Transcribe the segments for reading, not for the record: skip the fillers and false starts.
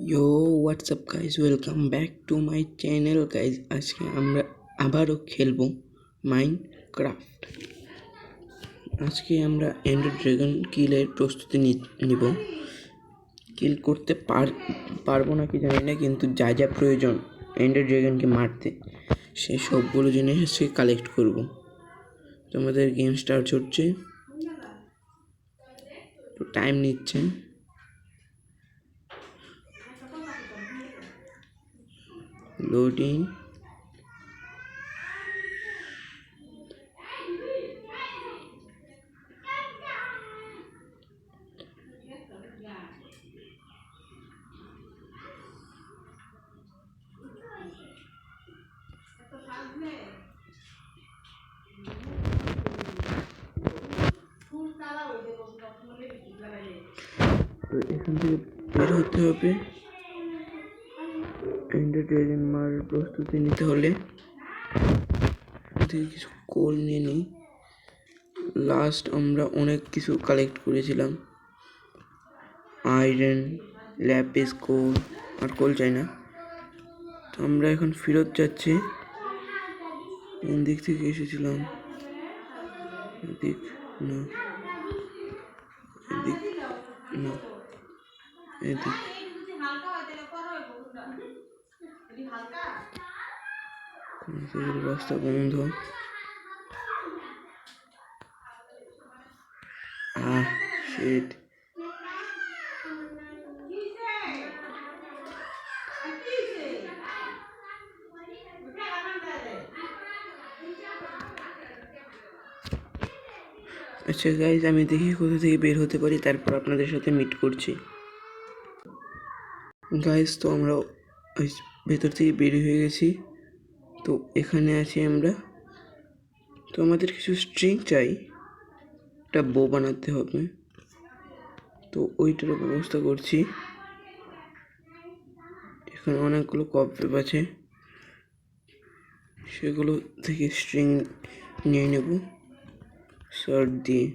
Yo, what's up guys? Welcome back to my channel guys. আজকে আমরা আবারও খেলবো মাইনক্রাফট। আজকে আমরা এন্ডার ড্রাগন কিলের প্রস্তুতি নিব। কিল করতে পারবো না কি জানি না, কিন্তু যা যা প্রয়োজন এন্ডার ড্রাগনকে মারতে সে সবগুলো জিনিস আজকে কালেক্ট করব। তোমাদের গেম স্টার্ট হচ্ছে, তো টাইম নিচ্ছে। লোডিং। তো এখান থেকে বের হতে হবে। এন্ডার ড্রাগন মারার প্রস্তুতি নিতে হলে থেকে কিছু কোল নিয়ে নিই। লাস্ট আমরা অনেক কিছু কালেক্ট করেছিলাম, আয়রন, ল্যাপিস, কোল। আর কোল চাই না। তো আমরা এখন ফেরত যাচ্ছি। কোন দিক থেকে এসেছিলাম? এদিক না, এদিক না, এদিক। রাস্তা বন্ধ। শিট। আচ্ছা গাইজ, আমি দেখি কোথা থেকে বের হতে পারি, তারপর আপনাদের সাথে মিট করছি। গাইজ, তো আমরা ভেতর থেকে বের হয়ে গেছি। তো এখানে আছি আমরা। তো আমাদের কিছু স্ট্রিং চাই, একটা বো বানাতে হবে। তো ওইটার ব্যবস্থা করছি। এখানে অনেকগুলো কপওয়েব আছে, সেগুলো থেকে স্ট্রিং নিয়ে নেব শার্ট দিয়ে।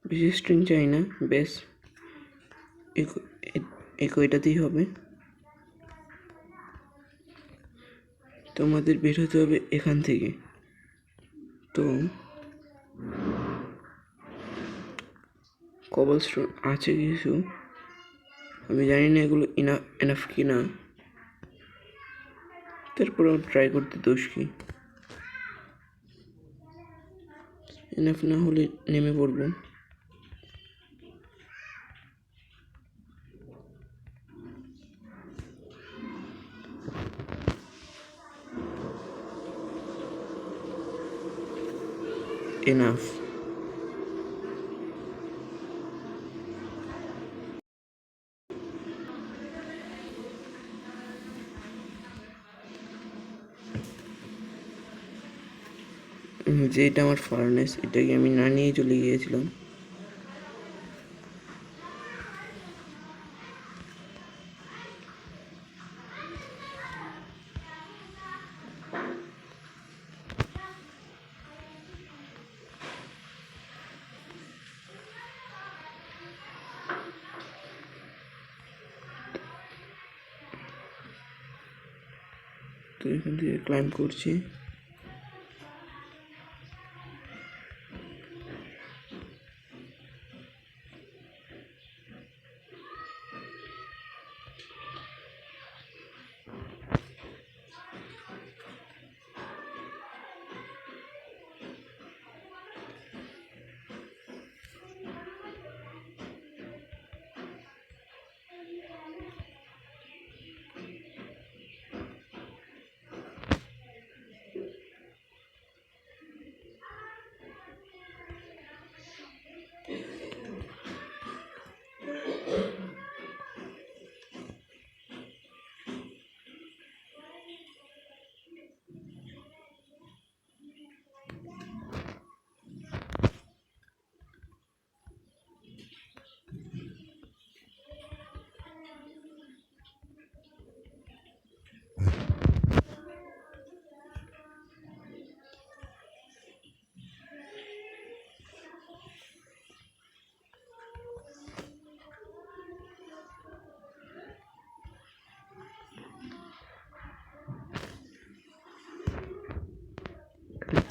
বেশি স্ট্রিং চাই না, বেশ কয়টাতেই হবে। তো আমাদের বের হতে হবে এখান থেকে। তো কবলস্টোন আছে কিছু, আমি জানি না এগুলো এনাফ কি না, তারপরেও ট্রাই করতে দোষ কি। এনাফ না হলে নেমে পড়বো। এনাফ। যে এটা আমার ফার্নেস, এটাকে আমি না নিয়ে চলে গিয়েছিলাম। তো এখান থেকে ক্লাইম্ব করছি।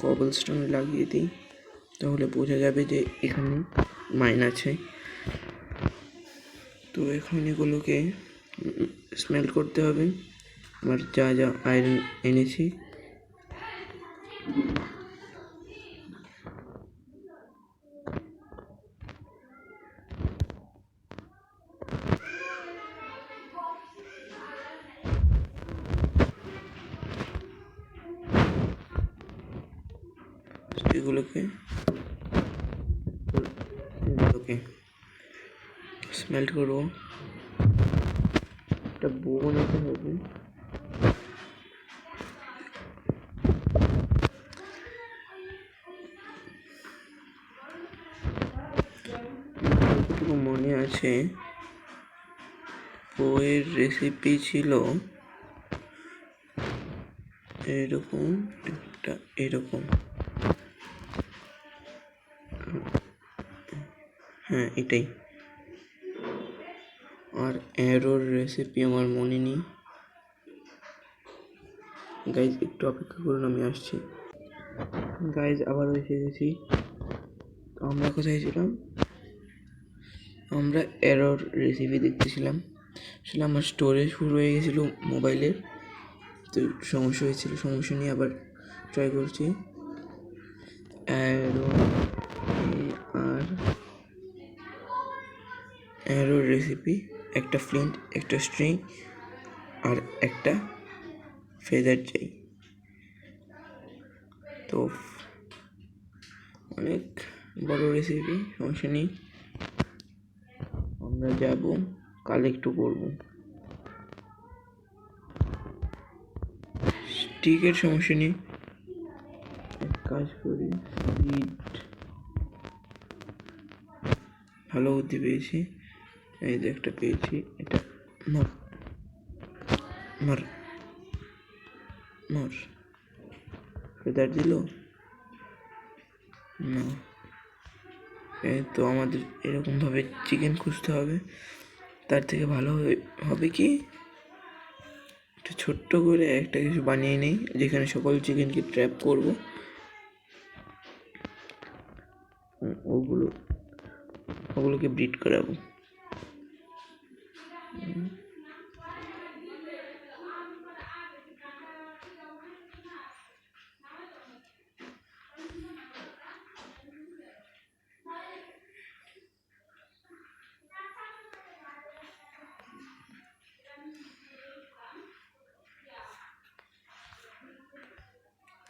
কবলস্টোন লাগিয়ে দিই, তাহলে বোঝা যাবে যে এখানে মাইন আছে। তো এখন এগুলোকে স্মেল্ট করতে হবে। আমার যা যা আয়রন এনেছি এগুলোকে স্মেল্ট করবো। একটা বো বানাতে হবে। যতটুকু মনে আছে বইয়ের রেসিপি ছিল এরকম, একটা এরকম, হ্যাঁ এটাই। আর অ্যারোর রেসিপি আমার মনে নেই। গাইজ একটু অপেক্ষা করুন, আমি আসছি। গাইজ আবারও এসে গেছি। আমরা কোথায় ছিলাম? আমরা অ্যারোর রেসিপি দেখতেছিলাম। আসলে আমার স্টোরেজ ফুল হয়ে গেছিলো মোবাইলের, তো সমস্যা হয়েছিল। সমস্যা নিয়ে আবার ট্রাই করছি। অ্যারোর রেসিপি, একটা ফ্লিন্ট, একটা স্ট্রিং আর একটা ফেদার চাই। তো অনেক বড় রেসিপি, সমস্যা নেই। আমরা যাব কালেক্টও করব। স্টিকের সমস্যা নেই, এক কাজ করি, ভালো বুদ্ধি পেয়েছি। এই যে একটা পেয়েছি, এটা মর মর মর ফেদার দিল না। তো আমাদের এরকমভাবে চিকেন খুঁজতে হবে। তার থেকে ভালো হবে কি একটা ছোট্ট করে একটা কিছু বানিয়ে নিই, যেখানে সকল চিকেনকে ট্র্যাপ করব। ওগুলোকে ব্রিড করাবো।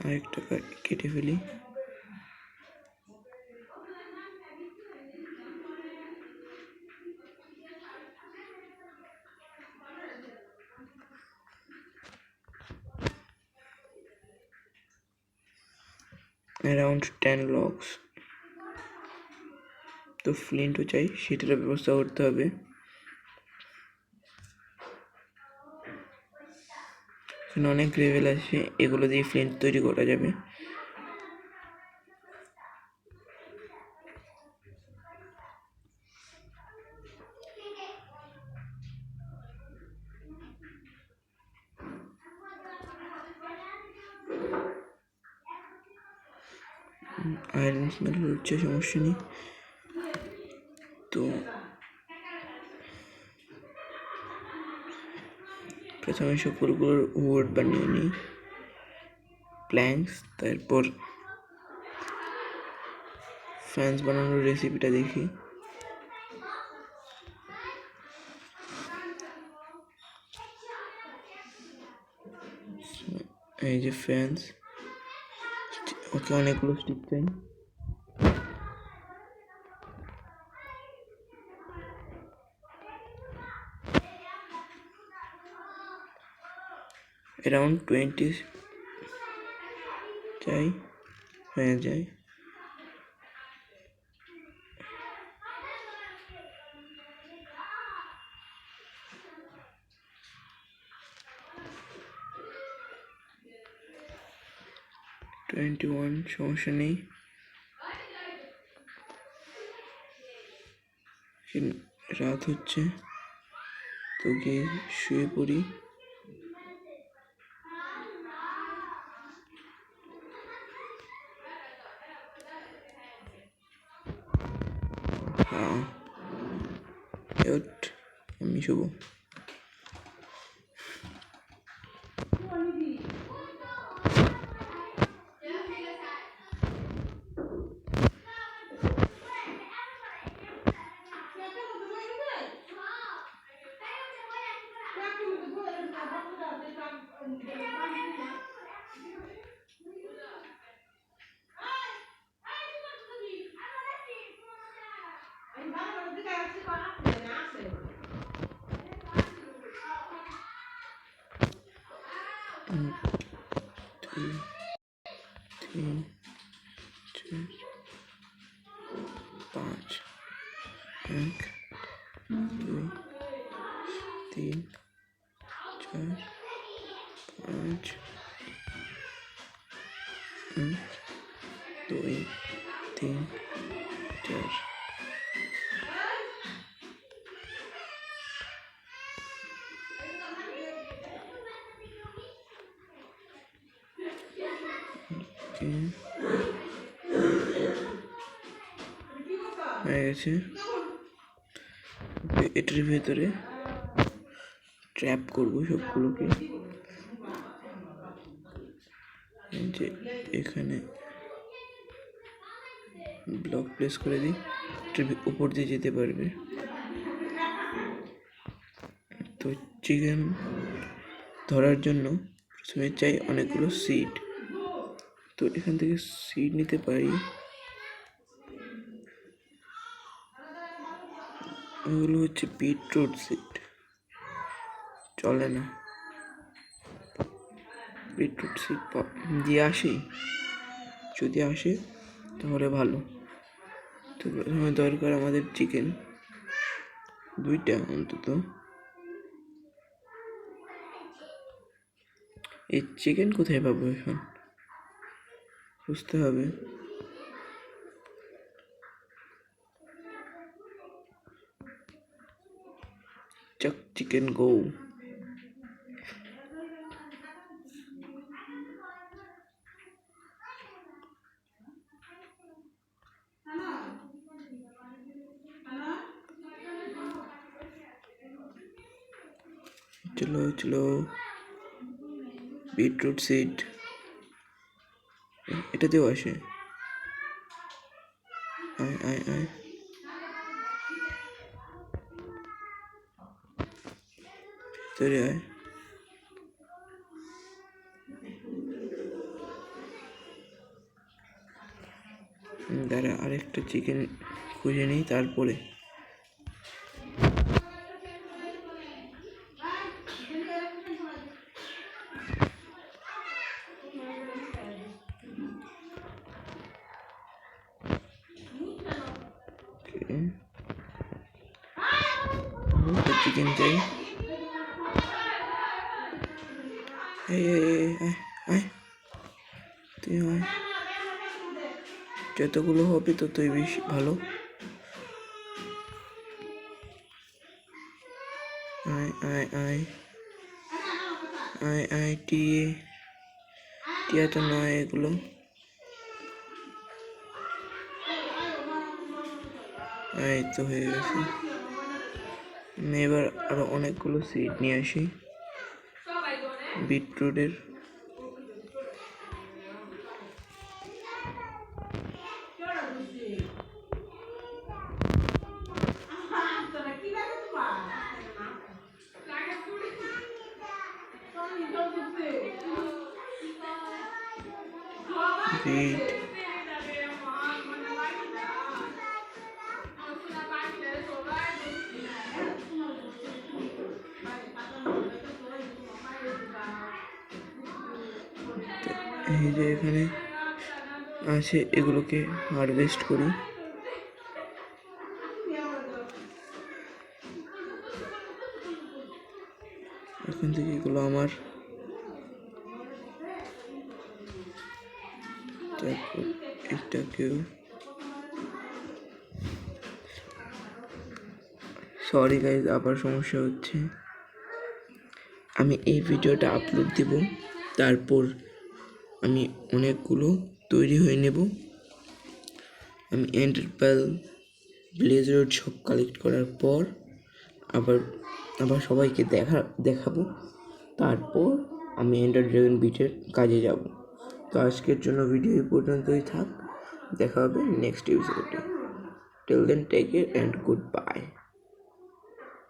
আরেকটা কেটে ফেলি। Around 10 logs। তো ফ্লিন্টও চাই, সেটার ব্যবস্থা করতে হবে। এখানে অনেক গ্রেভেল আছে, এগুলো দিয়ে ফ্লিন্ট তৈরি করা যাবে। আয়রন স্মেল হচ্ছে, সমস্যা নেই। তো প্রথমে সকলগুলোর ওয়ার্ড বানিয়ে নিই, প্ল্যাঙ্কস। তারপর ফ্যান্স বানানোর রেসিপিটা দেখি। এই যে ফ্যান্স, ওকে অনেকগুলো স্টিক চাই। অ্যারাউন্ড 20 চাই, হয়ে যায়। টোয়েন্টি-1, সমস্যা নেই। রাত হচ্ছে, তো গিয়ে শুয়ে পড়ি। হ্যাঁ আমি শুভ। দুই, তিন, চার, পাঁচ। 1, 2, 3, 4, 5, 1, 2, 3, 4। হয়ে গেছে। এটার ভেতরে ট্র্যাপ করবো সবগুলোকে। যে এখানে ব্লক প্লেস করে দিই, উপর দিয়ে যেতে পারবে। তো চিকেন ধরার জন্য প্রথমে চাই অনেকগুলো সিড। তো এখান থেকে সিড নিতে পারি। এগুলো হচ্ছে বিটরুট সিড, চলে না। বিটরুট সিড দিয়ে আসি, যদি আসে তাহলে ভালো। তো প্রথমে দরকার আমাদের চিকেন 2টা অন্তত। এই চিকেন কোথায় পাবো এখন বুঝতে হবে। চাক চিকেন গো। চলো চলো। বিটরুট সিড এটাতেও আসে। আয় আয় আয়, ভিতরে আয়। দাঁড়া, আরেকটা চিকেন খুঁজে নিই তারপরে। চিকেন চাই। তুই আয়, যতগুলো হবে ততই বেশি ভালো। আয় আয় আয় আয় আয়, টিয়া তো নয় এগুলো। এই তো হয়ে গেছে। আমি এবার আরো অনেকগুলো সিড নিয়ে আসি বিটরুটের। বিট এই যে এখানে আছে, এগুলোকে হারভেস্ট করি। এখান থেকে এগুলো আমার। তারপর এটাকেও। সরি গাইজ, আবার সমস্যা হচ্ছে। আমি এই ভিডিওটা আপলোড দেব, তারপর আমি অনেকগুলো তৈরি হয়ে নেব। আমি এন্ডার পার্ল ব্লেজ রড সব কালেক্ট করার পর আবার আবার সবাইকে দেখাবো। তারপর আমি এন্ডার ড্রাগন বিটের কাজে যাব। তো আজকের জন্য ভিডিও এই পর্যন্তই থাক, দেখা হবে নেক্সট এপিসোডে। Till then take care and good by.